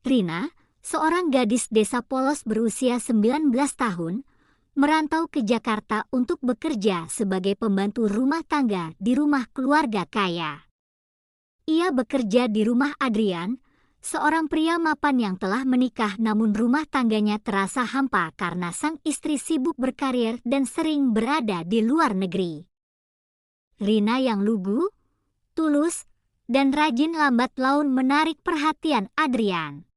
Rina, seorang gadis desa polos berusia 19 tahun, merantau ke Jakarta untuk bekerja sebagai pembantu rumah tangga di rumah keluarga kaya. Ia bekerja di rumah Adrian, seorang pria mapan yang telah menikah namun rumah tangganya terasa hampa karena sang istri sibuk berkarir dan sering berada di luar negeri. Rina yang lugu, tulus, dan rajin lambat laun menarik perhatian Adrian.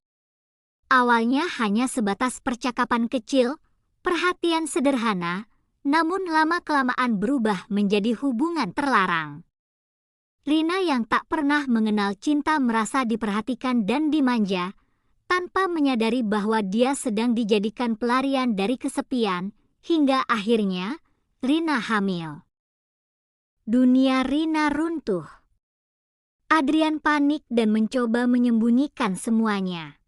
Awalnya hanya sebatas percakapan kecil, perhatian sederhana, namun lama-kelamaan berubah menjadi hubungan terlarang. Rina yang tak pernah mengenal cinta merasa diperhatikan dan dimanja, tanpa menyadari bahwa dia sedang dijadikan pelarian dari kesepian, hingga akhirnya Rina hamil. Dunia Rina runtuh. Adrian panik dan mencoba menyembunyikan semuanya.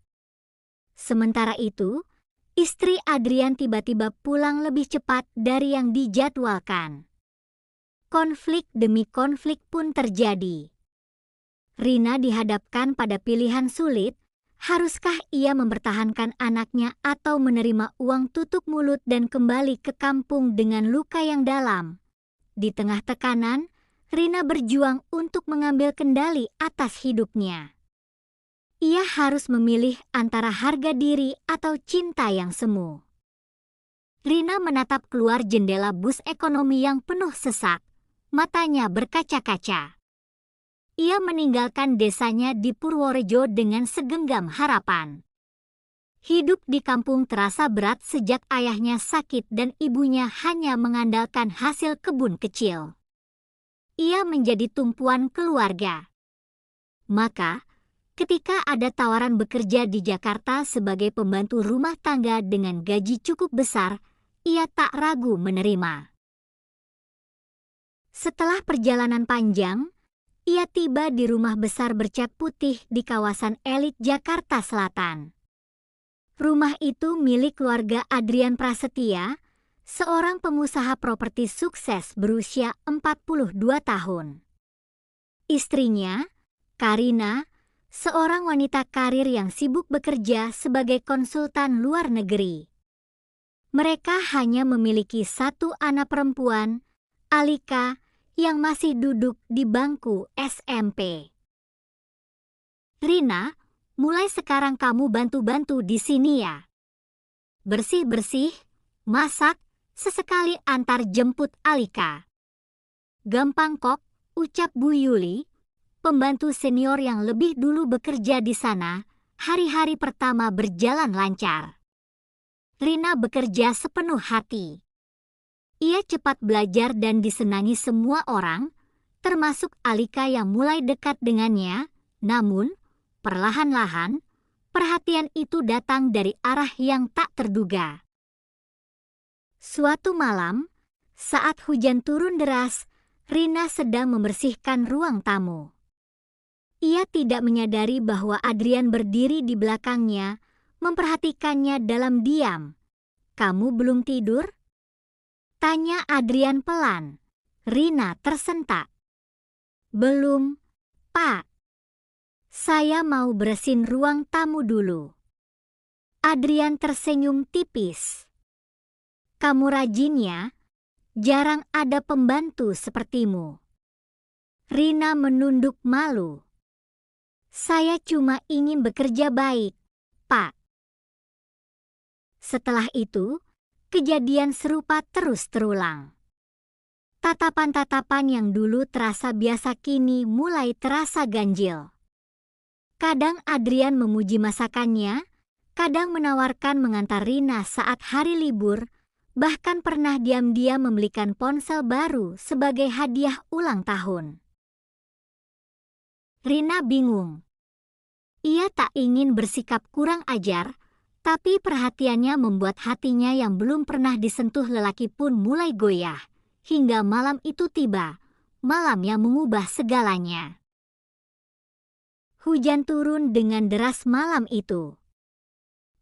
Sementara itu, istri Adrian tiba-tiba pulang lebih cepat dari yang dijadwalkan. Konflik demi konflik pun terjadi. Rina dihadapkan pada pilihan sulit, haruskah ia mempertahankan anaknya atau menerima uang tutup mulut dan kembali ke kampung dengan luka yang dalam. Di tengah tekanan, Rina berjuang untuk mengambil kendali atas hidupnya. Ia harus memilih antara harga diri atau cinta yang semu. Rina menatap keluar jendela bus ekonomi yang penuh sesak, matanya berkaca-kaca. Ia meninggalkan desanya di Purworejo dengan segenggam harapan. Hidup di kampung terasa berat sejak ayahnya sakit dan ibunya hanya mengandalkan hasil kebun kecil. Ia menjadi tumpuan keluarga. Maka, ketika ada tawaran bekerja di Jakarta sebagai pembantu rumah tangga dengan gaji cukup besar, ia tak ragu menerima. Setelah perjalanan panjang, ia tiba di rumah besar bercat putih di kawasan elit Jakarta Selatan. Rumah itu milik keluarga Adrian Prasetya, seorang pengusaha properti sukses berusia 42 tahun. Istrinya, Karina, seorang wanita karir yang sibuk bekerja sebagai konsultan luar negeri. Mereka hanya memiliki satu anak perempuan, Alika, yang masih duduk di bangku SMP. Rina, mulai sekarang kamu bantu-bantu di sini ya. Bersih-bersih, masak, sesekali antar jemput Alika. Gampang kok, ucap Bu Yuli, pembantu senior yang lebih dulu bekerja di sana. Hari-hari pertama berjalan lancar. Rina bekerja sepenuh hati. Ia cepat belajar dan disenangi semua orang, termasuk Alika yang mulai dekat dengannya. Namun, perlahan-lahan, perhatian itu datang dari arah yang tak terduga. Suatu malam, saat hujan turun deras, Rina sedang membersihkan ruang tamu. Ia tidak menyadari bahwa Adrian berdiri di belakangnya, memperhatikannya dalam diam. "Kamu belum tidur?" tanya Adrian pelan. Rina tersentak. "Belum, Pak. Saya mau bersihin ruang tamu dulu." Adrian tersenyum tipis. "Kamu rajin ya, jarang ada pembantu sepertimu." Rina menunduk malu. "Saya cuma ingin bekerja baik, Pak." Setelah itu, kejadian serupa terus terulang. Tatapan-tatapan yang dulu terasa biasa kini mulai terasa ganjil. Kadang Adrian memuji masakannya, kadang menawarkan mengantar Rina saat hari libur, bahkan pernah diam-diam membelikan ponsel baru sebagai hadiah ulang tahun. Rina bingung. Ia tak ingin bersikap kurang ajar, tapi perhatiannya membuat hatinya yang belum pernah disentuh lelaki pun mulai goyah, hingga malam itu tiba, malam yang mengubah segalanya. Hujan turun dengan deras malam itu.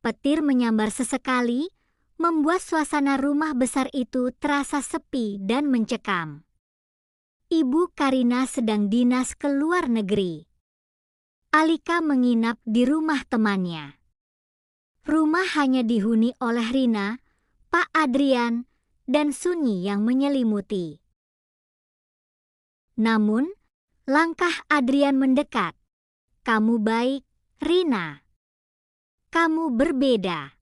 Petir menyambar sesekali, membuat suasana rumah besar itu terasa sepi dan mencekam. Ibu Karina sedang dinas ke luar negeri. Alika menginap di rumah temannya. Rumah hanya dihuni oleh Rina, Pak Adrian, dan Sunyi yang menyelimuti. Namun, langkah Adrian mendekat. "Kamu baik, Rina. Kamu berbeda.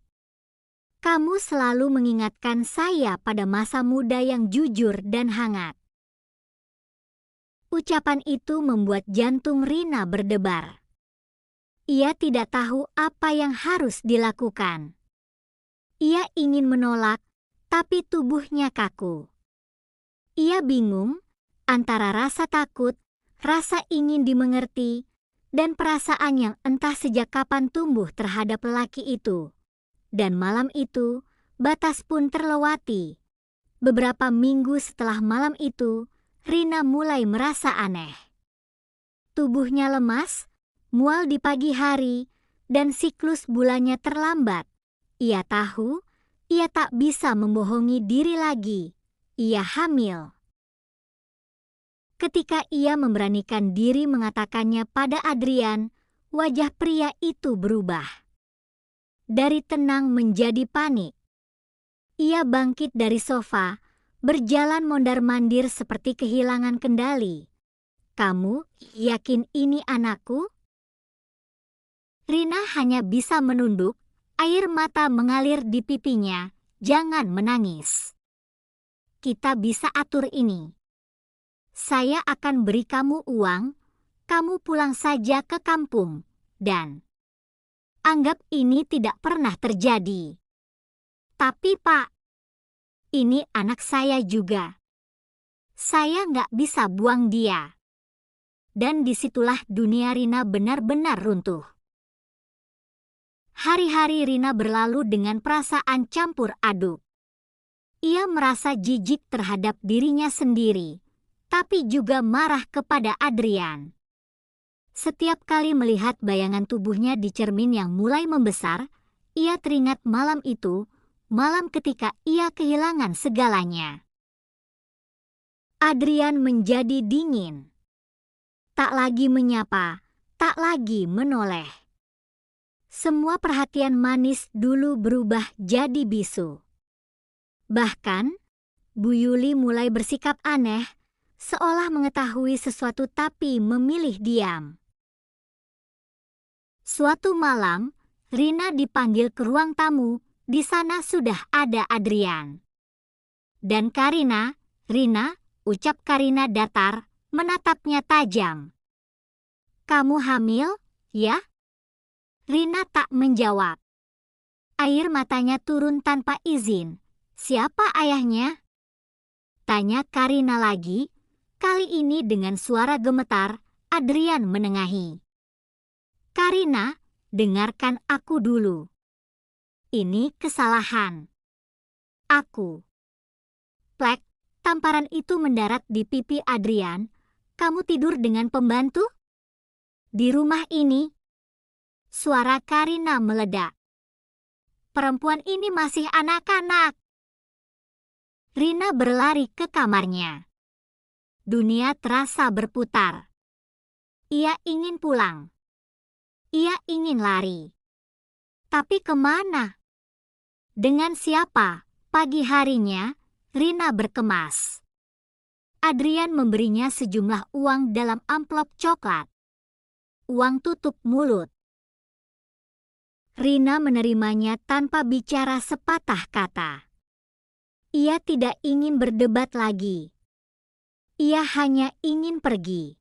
Kamu selalu mengingatkan saya pada masa muda yang jujur dan hangat." Ucapan itu membuat jantung Rina berdebar. Ia tidak tahu apa yang harus dilakukan. Ia ingin menolak, tapi tubuhnya kaku. Ia bingung antara rasa takut, rasa ingin dimengerti, dan perasaan yang entah sejak kapan tumbuh terhadap lelaki itu. Dan malam itu, batas pun terlewati. Beberapa minggu setelah malam itu, Rina mulai merasa aneh. Tubuhnya lemas, mual di pagi hari, dan siklus bulannya terlambat. Ia tahu, ia tak bisa membohongi diri lagi. Ia hamil. Ketika ia memberanikan diri mengatakannya pada Adrian, wajah pria itu berubah. Dari tenang menjadi panik. Ia bangkit dari sofa, berjalan mondar-mandir seperti kehilangan kendali. "Kamu yakin ini anakku?" Rina hanya bisa menunduk, air mata mengalir di pipinya. "Jangan menangis. Kita bisa atur ini. Saya akan beri kamu uang, kamu pulang saja ke kampung, dan anggap ini tidak pernah terjadi." "Tapi Pak, ini anak saya juga. Saya nggak bisa buang dia." Dan disitulah dunia Rina benar-benar runtuh. Hari-hari Rina berlalu dengan perasaan campur aduk. Ia merasa jijik terhadap dirinya sendiri, tapi juga marah kepada Adrian. Setiap kali melihat bayangan tubuhnya di cermin yang mulai membesar, ia teringat malam itu, malam ketika ia kehilangan segalanya. Adrian menjadi dingin. Tak lagi menyapa, tak lagi menoleh. Semua perhatian manis dulu berubah jadi bisu. Bahkan, Bu Yuli mulai bersikap aneh, seolah mengetahui sesuatu tapi memilih diam. Suatu malam, Rina dipanggil ke ruang tamu. Di sana sudah ada Adrian. "Dan Karina, Rina," ucap Karina datar, menatapnya tajam. "Kamu hamil, ya?" Rina tak menjawab. Air matanya turun tanpa izin. "Siapa ayahnya?" tanya Karina lagi, kali ini dengan suara gemetar. Adrian menengahi. "Karina, dengarkan aku dulu. Ini kesalahan aku." Plek, tamparan itu mendarat di pipi Adrian. "Kamu tidur dengan pembantu? Di rumah ini?" Suara Karina meledak. "Perempuan ini masih anak-anak." Rina berlari ke kamarnya. Dunia terasa berputar. Ia ingin pulang. Ia ingin lari. Tapi kemana? Dengan siapa? Pagi harinya, Rina berkemas. Adrian memberinya sejumlah uang dalam amplop coklat. Uang tutup mulut. Rina menerimanya tanpa bicara sepatah kata. Ia tidak ingin berdebat lagi. Ia hanya ingin pergi.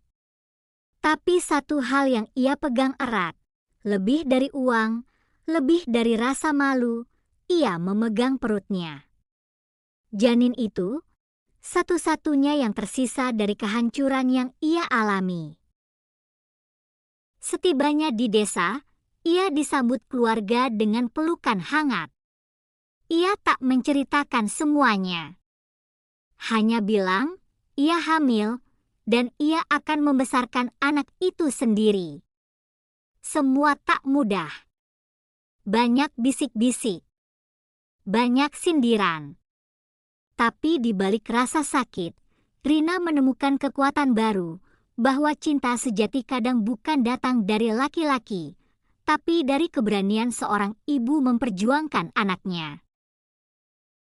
Tapi satu hal yang ia pegang erat, lebih dari uang, lebih dari rasa malu, ia memegang perutnya. Janin itu, satu-satunya yang tersisa dari kehancuran yang ia alami. Setibanya di desa, ia disambut keluarga dengan pelukan hangat. Ia tak menceritakan semuanya. Hanya bilang, ia hamil, dan ia akan membesarkan anak itu sendiri. Semua tak mudah. Banyak bisik-bisik. Banyak sindiran. Tapi di balik rasa sakit, Rina menemukan kekuatan baru, bahwa cinta sejati kadang bukan datang dari laki-laki, tapi dari keberanian seorang ibu memperjuangkan anaknya.